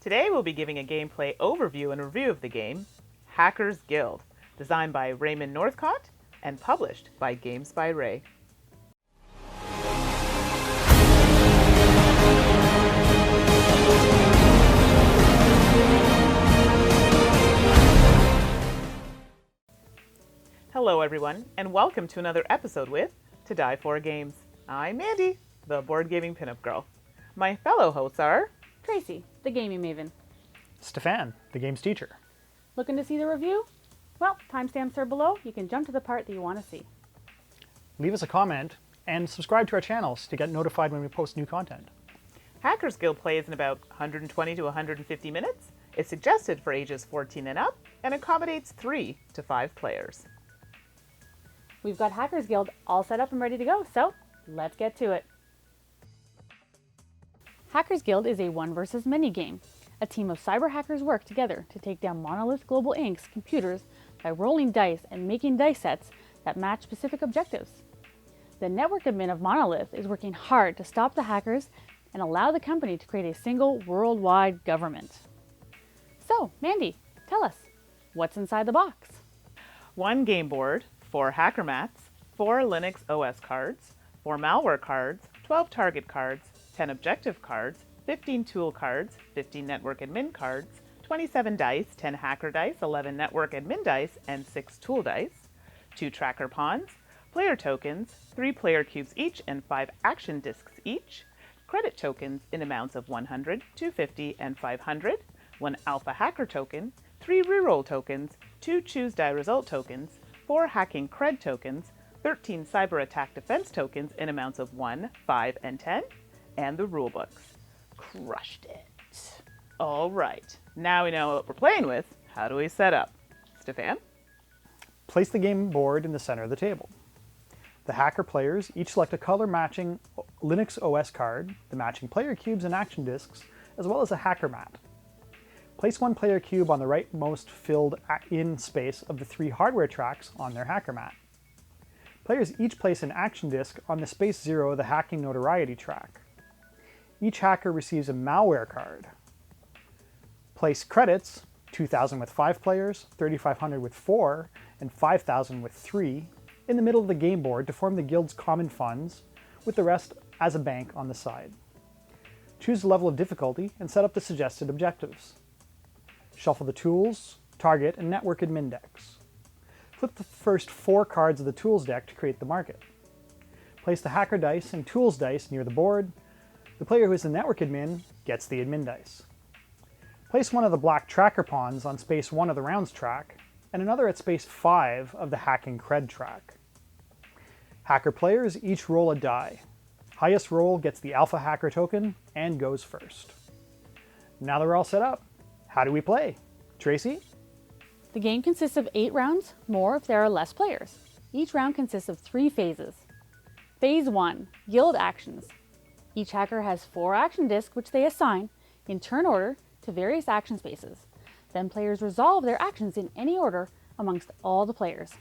Today we'll be giving a gameplay overview and review of the game, Hackers Guild, designed by Raymond Northcott and published by Games by Ray. Hello everyone, and welcome to another episode with To Die For Games. I'm Mandi, the board gaming pinup girl. My fellow hosts are Tracy, the gaming maven. Stephane, the game's teacher. Looking to see the review? Well, timestamps are below. You can jump to the part that you want to see. Leave us a comment and subscribe to our channels to get notified when we post new content. Hackers Guild plays in about 120 to 150 minutes. It's suggested for ages 14 and up and accommodates 3 to 5 players. We've got Hackers Guild all set up and ready to go, so let's get to it. Hackers Guild is a one versus many game. A team of cyber hackers work together to take down Monolith Global Inc.'s computers by rolling dice and making dice sets that match specific objectives. The network admin of Monolith is working hard to stop the hackers and allow the company to create a single worldwide government. So, Mandi, tell us, what's inside the box? 1 game board, 4 hacker mats, 4 Linux OS cards, 4 malware cards, 12 target cards, 10 objective cards, 15 tool cards, 15 network admin cards, 27 dice, 10 hacker dice, 11 network admin dice, and 6 tool dice, 2 tracker pawns, player tokens, 3 player cubes each and 5 action discs each, credit tokens in amounts of 100, 250, and 500, 1 alpha hacker token, 3 reroll tokens, 2 choose die result tokens, 4 hacking cred tokens, 13 cyber attack defense tokens in amounts of 1, 5, and 10, and the rulebooks. Crushed it. All right, now we know what we're playing with. How do we set up? Stephane? Place the game board in the center of the table. The hacker players each select a color matching Linux OS card, the matching player cubes and action discs, as well as a hacker mat. Place 1 player cube on the rightmost filled in space of the 3 hardware tracks on their hacker mat. Players each place an action disc on the space 0 of the hacking notoriety track. Each hacker receives a malware card. Place credits, 2,000 with 5 players, 3,500 with 4, and 5,000 with 3, in the middle of the game board to form the guild's common funds, with the rest as a bank on the side. Choose the level of difficulty and set up the suggested objectives. Shuffle the tools, target, and network admin decks. Flip the first 4 cards of the tools deck to create the market. Place the hacker dice and tools dice near the board. The player who is the network admin gets the admin dice. Place 1 of the black tracker pawns on space 1 of the rounds track, and another at space 5 of the hacking cred track. Hacker players each roll a die. Highest roll gets the alpha hacker token and goes first. Now that we're all set up, how do we play? Tracy? The game consists of 8 rounds, more if there are less players. Each round consists of 3 phases. Phase 1, Guild Actions. Each hacker has 4 action discs which they assign, in turn order, to various action spaces. Then players resolve their actions in any order amongst all the players.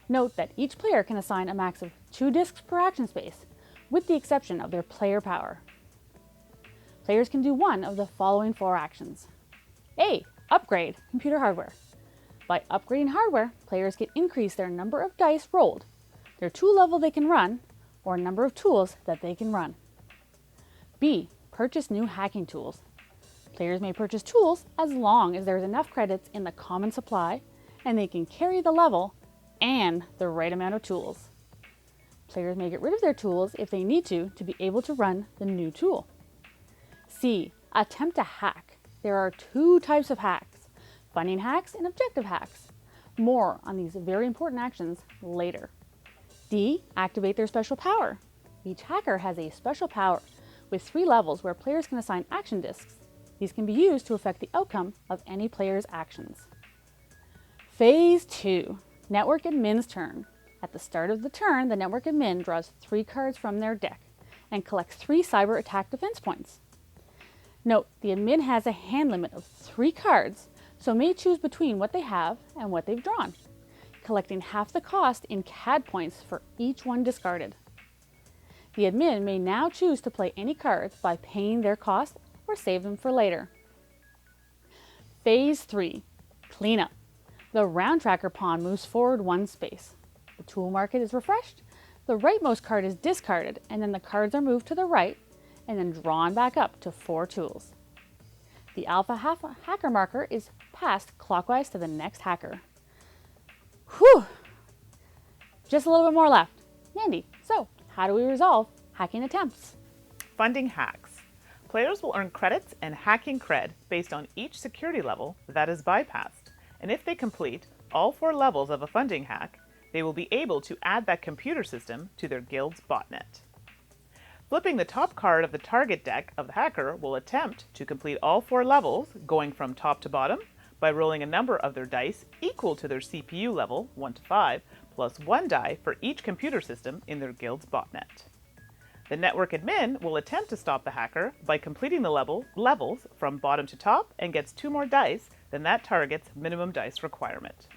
Note that each player can assign a max of 2 discs per action space, with the exception of their player power. Players can do one of the following 4 actions. A. Upgrade computer hardware. By upgrading hardware, players can increase their number of dice rolled, their tool level they can run, or number of tools that they can run. B. Purchase new hacking tools. Players may purchase tools as long as there is enough credits in the common supply and they can carry the level and the right amount of tools. Players may get rid of their tools if they need to be able to run the new tool. C. Attempt to hack. There are 2 types of hacks, funding hacks and objective hacks. More on these very important actions later. D. Activate their special power. Each hacker has a special power with 3 levels where players can assign action discs. These can be used to affect the outcome of any player's actions. Phase 2, Network Admin's turn. At the start of the turn, the network admin draws 3 cards from their deck and collects 3 cyber attack defense points. Note, the admin has a hand limit of 3 cards, so may choose between what they have and what they've drawn, collecting half the cost in CAD points for each one discarded. The admin may now choose to play any cards by paying their cost or save them for later. Phase 3, cleanup. The round tracker pawn moves forward 1 space. The tool market is refreshed. The rightmost card is discarded, and then the cards are moved to the right and then drawn back up to 4 tools. The alpha hacker marker is passed clockwise to the next hacker. Whew! Just a little bit more left. Mandi, so how do we resolve hacking attempts? Funding hacks. Players will earn credits and hacking cred based on each security level that is bypassed. And if they complete all 4 levels of a funding hack, they will be able to add that computer system to their guild's botnet. Flipping the top card of the target deck of the hacker will attempt to complete all 4 levels, going from top to bottom, by rolling a number of their dice equal to their CPU level, 1 to 5, plus 1 die for each computer system in their guild's botnet. The network admin will attempt to stop the hacker by completing the levels from bottom to top and gets 2 more dice than that target's minimum dice requirement.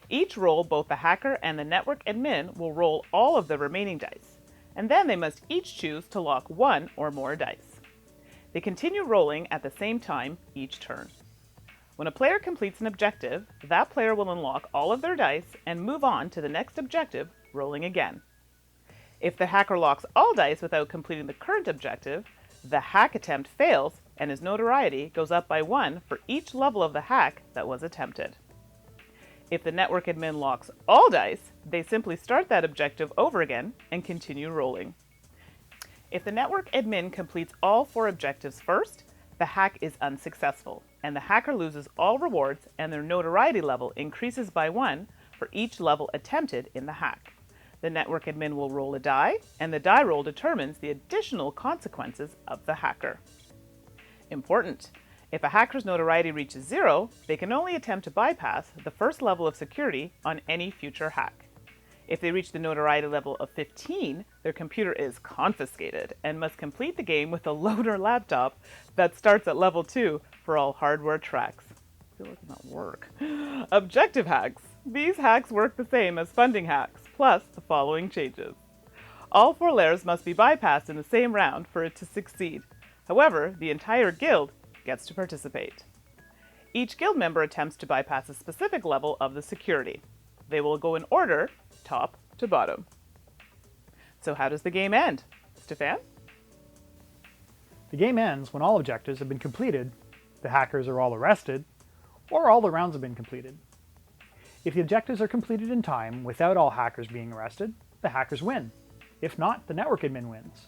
Each roll, both the hacker and the network admin will roll all of the remaining dice, and then they must each choose to lock 1 or more dice. They continue rolling at the same time each turn. When a player completes an objective, that player will unlock all of their dice and move on to the next objective, rolling again. If the hacker locks all dice without completing the current objective, the hack attempt fails and his notoriety goes up by 1 for each level of the hack that was attempted. If the network admin locks all dice, they simply start that objective over again and continue rolling. If the network admin completes all 4 objectives first, the hack is unsuccessful, and the hacker loses all rewards and their notoriety level increases by 1 for each level attempted in the hack. The network admin will roll a die, and the die roll determines the additional consequences of the hacker. Important! If a hacker's notoriety reaches 0, they can only attempt to bypass the first level of security on any future hack. If they reach the notoriety level of 15, their computer is confiscated and must complete the game with a loaner laptop that starts at level 2 for all hardware tracks. I feel like it's not work. Objective hacks. These hacks work the same as funding hacks, plus the following changes. All 4 layers must be bypassed in the same round for it to succeed. However, the entire guild gets to participate. Each guild member attempts to bypass a specific level of the security. They will go in order, top to bottom. So how does the game end? Stephane? The game ends when all objectives have been completed, the hackers are all arrested, or all the rounds have been completed. If the objectives are completed in time without all hackers being arrested, the hackers win. If not, the network admin wins.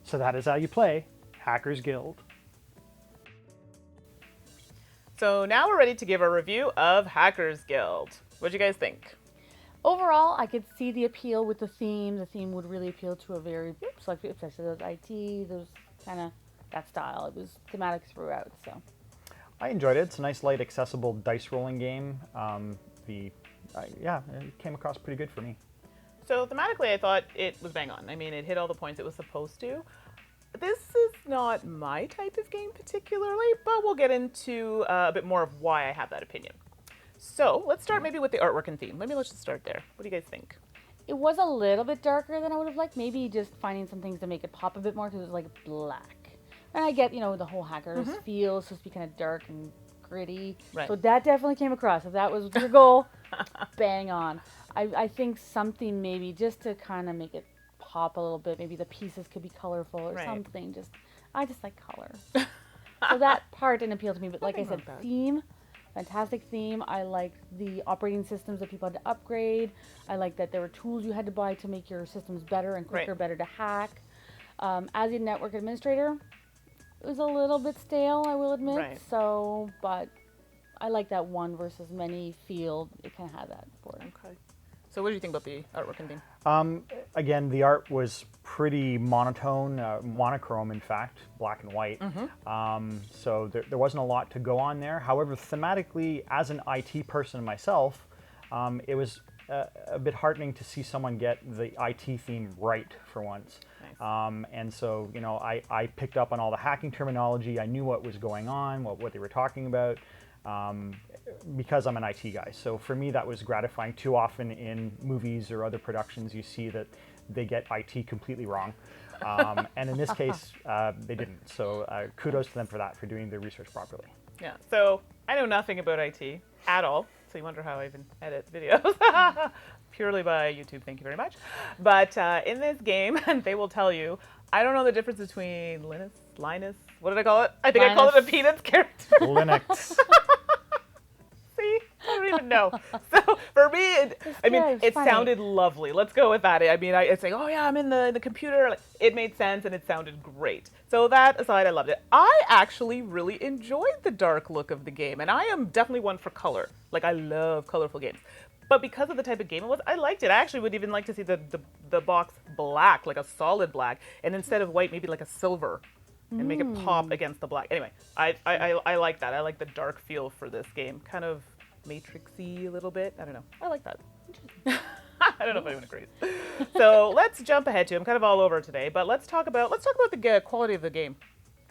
So that is how you play Hackers Guild. So now we're ready to give a review of Hackers Guild. What do you guys think? Overall, I could see the appeal with the theme. The theme would really appeal to a very, especially those IT, those kind of, that style. It was thematic throughout, so. I enjoyed it. It's a nice, light, accessible dice rolling game. It came across pretty good for me. So thematically, I thought it was bang on. I mean, it hit all the points it was supposed to. This is not my type of game particularly, but we'll get into a bit more of why I have that opinion. So let's start maybe with the artwork and theme. Let's just start there. What do you guys think? It was a little bit darker than I would have liked. Maybe just finding some things to make it pop a bit more because it was like black. And I get, the whole hackers feel is supposed to be kind of dark and gritty. Right. So that definitely came across. If that was your goal, bang on. I think something maybe just to kind of make it pop a little bit. Maybe the pieces could be colorful or something. I just like color. So that part didn't appeal to me. But like I said, theme, fantastic theme. I liked the operating systems that people had to upgrade. I liked that there were tools you had to buy to make your systems better and quicker, better to hack. As a network administrator, it was a little bit stale, I will admit. Right. So, but I like that one versus many feel. It kind of had that for it. Okay. So what do you think about the artwork and theme? Again, the art was pretty monotone, monochrome in fact, black and white. So there wasn't a lot to go on there. However, thematically, as an IT person myself, it was a bit heartening to see someone get the IT theme right for once. Nice. And so, I picked up on all the hacking terminology. I knew what was going on, what they were talking about. Because I'm an IT guy. So for me, that was gratifying. Too often in movies or other productions, you see that they get IT completely wrong. And in this case, they didn't. So kudos to them for that, for doing their research properly. Yeah. So I know nothing about IT at all. So you wonder how I even edit videos. Purely by YouTube, thank you very much. But in this game, they will tell you, I don't know the difference between Linus, what did I call it? I think I called it a Peanuts character. Linux. See? I don't even know. So for me, it sounded lovely. Let's go with that. I mean, it's like, oh yeah, I'm in the computer. Like, it made sense and it sounded great. So that aside, I loved it. I actually really enjoyed the dark look of the game, and I am definitely one for color. Like, I love colorful games. But because of the type of game it was, I liked it. I actually would even like to see the box black, like a solid black, and instead of white, maybe like a silver, and make it pop against the black. Anyway, I like that. I like the dark feel for this game. Kind of Matrix-y a little bit. I don't know. I like that. I don't know if anyone agrees. So let's jump ahead to. I'm kind of all over today, but let's talk about the quality of the game,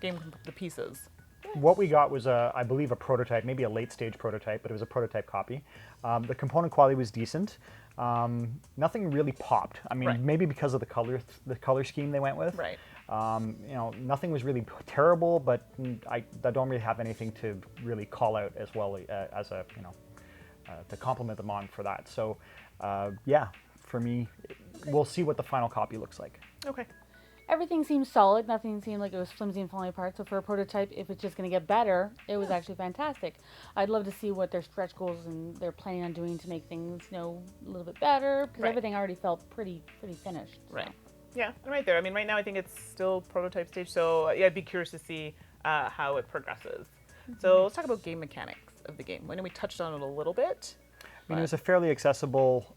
the pieces. What we got was, I believe, a prototype, maybe a late-stage prototype, but it was a prototype copy. The component quality was decent. Nothing really popped. I mean, maybe because of the color scheme they went with. Right. Nothing was really terrible, but I don't really have anything to really call out as well as a, to compliment them on for that. So, yeah, for me, we'll see what the final copy looks like. Okay. Everything seemed solid. Nothing seemed like it was flimsy and falling apart. So for a prototype, if it's just going to get better, it was actually fantastic. I'd love to see what their stretch goals and they're planning on doing to make things, a little bit better, because everything already felt pretty finished. Right. So. Yeah, I'm right there. I mean, right now I think it's still prototype stage, so yeah, I'd be curious to see how it progresses. So let's talk about game mechanics of the game. I know we touched on it a little bit. I mean, it was a fairly accessible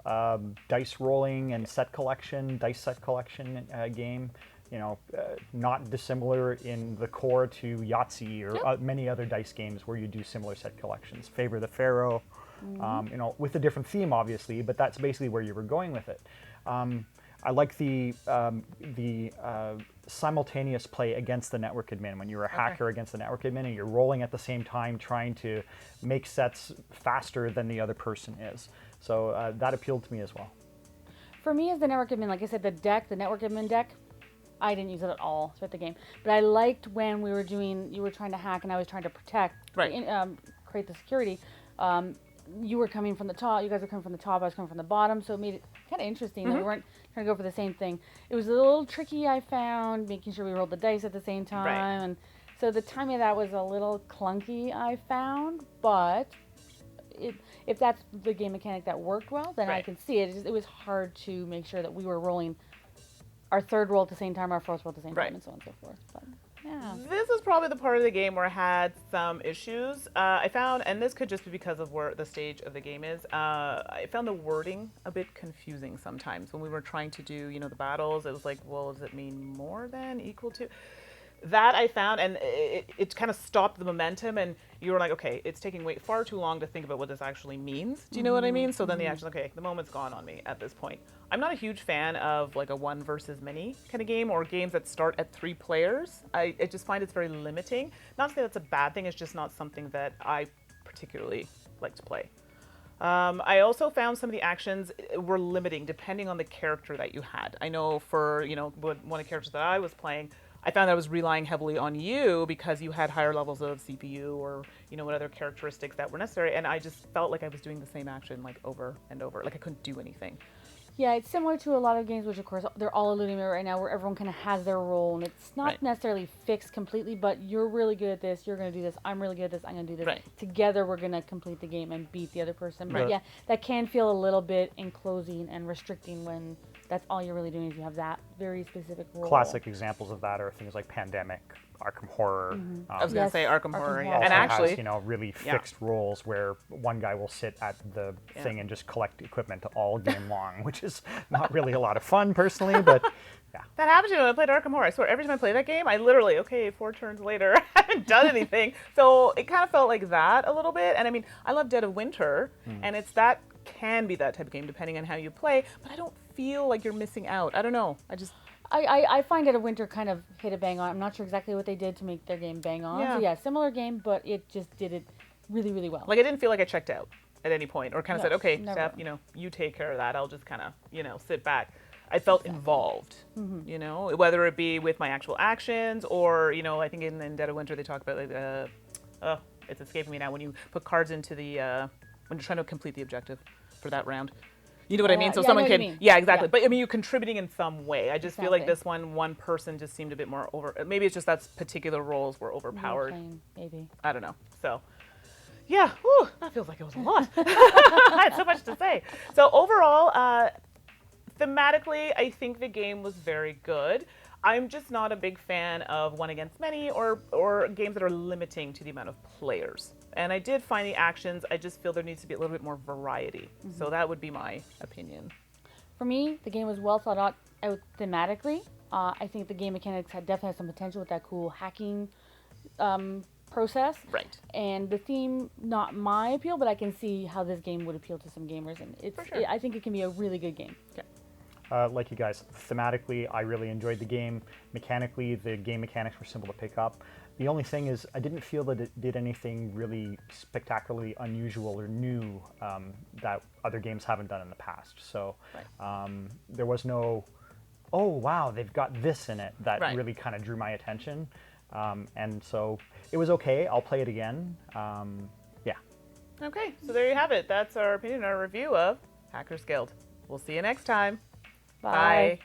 dice rolling and dice set collection game. Not dissimilar in the core to Yahtzee or many other dice games where you do similar set collections. Favor the Pharaoh, with a different theme, obviously, but that's basically where you were going with it. I like the simultaneous play against the network admin. When you're a hacker against the network admin and you're rolling at the same time, trying to make sets faster than the other person is. So that appealed to me as well. For me as the network admin, like I said, the network admin deck, I didn't use it at all throughout the game. But I liked when you were trying to hack and I was trying to protect, create the security. You were coming from the top, you guys were coming from the top, I was coming from the bottom, so it made it kind of interesting that we weren't trying to go for the same thing. It was a little tricky, I found, making sure we rolled the dice at the same time. And so the timing of that was a little clunky, I found, but if that's the game mechanic that worked well, then I can see it. It was hard to make sure that we were rolling our third roll at the same time, our fourth roll at the same time, and so on and so forth. But, yeah. This is probably the part of the game where I had some issues. I found, and this could just be because of where the stage of the game is, I found the wording a bit confusing sometimes. When we were trying to do, the battles, it was like, well, does it mean more than, equal to? That I found, and it kind of stopped the momentum, and you were like, okay, it's taking far too long to think about what this actually means. Do you know what I mean? So then the action, okay, the moment's gone on me at this point. I'm not a huge fan of like a one versus many kind of game or games that start at 3 players. I just find it's very limiting. Not to say that's a bad thing, it's just not something that I particularly like to play. I also found some of the actions were limiting depending on the character that you had. I know for, one of the characters that I was playing, I found that I was relying heavily on you because you had higher levels of CPU or, what other characteristics that were necessary. And I just felt like I was doing the same action like over and over. Like I couldn't do anything. Yeah, it's similar to a lot of games, which of course they're all alluding to right now, where everyone kind of has their role, and it's not necessarily fixed completely, but you're really good at this, you're going to do this, I'm really good at this, I'm going to do this. Together we're going to complete the game and beat the other person. But yeah, that can feel a little bit enclosing and restricting when that's all you're really doing is you have that very specific role. Classic examples of that are things like Pandemic, Arkham Horror. I was going to say Arkham Horror, yeah. And actually has, really fixed roles where one guy will sit at the thing and just collect equipment all game long, which is not really a lot of fun personally, but yeah. That happened to me when I played Arkham Horror. I swear, every time I play that game, I literally, 4 turns later, I haven't done anything. So it kind of felt like that a little bit. And I mean, I love Dead of Winter, and can be that type of game depending on how you play, but I don't feel like you're missing out. I don't know. I find Dead of Winter kind of hit a bang on. I'm not sure exactly what they did to make their game bang on. Yeah. So yeah, similar game, but it just did it really, really well. Like I didn't feel like I checked out at any point or kind of said, okay, never. Steph, you take care of that. I'll just kind of, sit back. I felt involved, whether it be with my actual actions or, I think in Dead of Winter they talk about like Oh, it's escaping me now. When you put cards into the when you're trying to complete the objective for that round. You know what I mean? So yeah, I someone know what can, you mean. yeah, exactly. Yeah. But I mean, you're contributing in some way. I just feel like Exactly. this one person just seemed a bit more over. Maybe it's just that particular roles were overpowered. Plain, maybe. I don't know. So, yeah, whew, that feels like it was a lot. I had so much to say. So overall, thematically, I think the game was very good. I'm just not a big fan of one against many or games that are limiting to the amount of players. And I did find the actions, I just feel there needs to be a little bit more variety. So that would be my opinion. For me, the game was well thought out thematically. I think the game mechanics definitely had some potential with that cool hacking process. Right. And the theme, not my appeal, but I can see how this game would appeal to some gamers. And For sure. I think it can be a really good game. Okay. Like you guys, thematically, I really enjoyed the game. Mechanically, the game mechanics were simple to pick up. The only thing is, I didn't feel that it did anything really spectacularly unusual or new that other games haven't done in the past. So there was no, oh wow, they've got this in it that really kind of drew my attention. And so it was okay. I'll play it again. Yeah. Okay, so there you have it. That's our opinion, our review of Hackers Guild. We'll see you next time. Bye. Bye.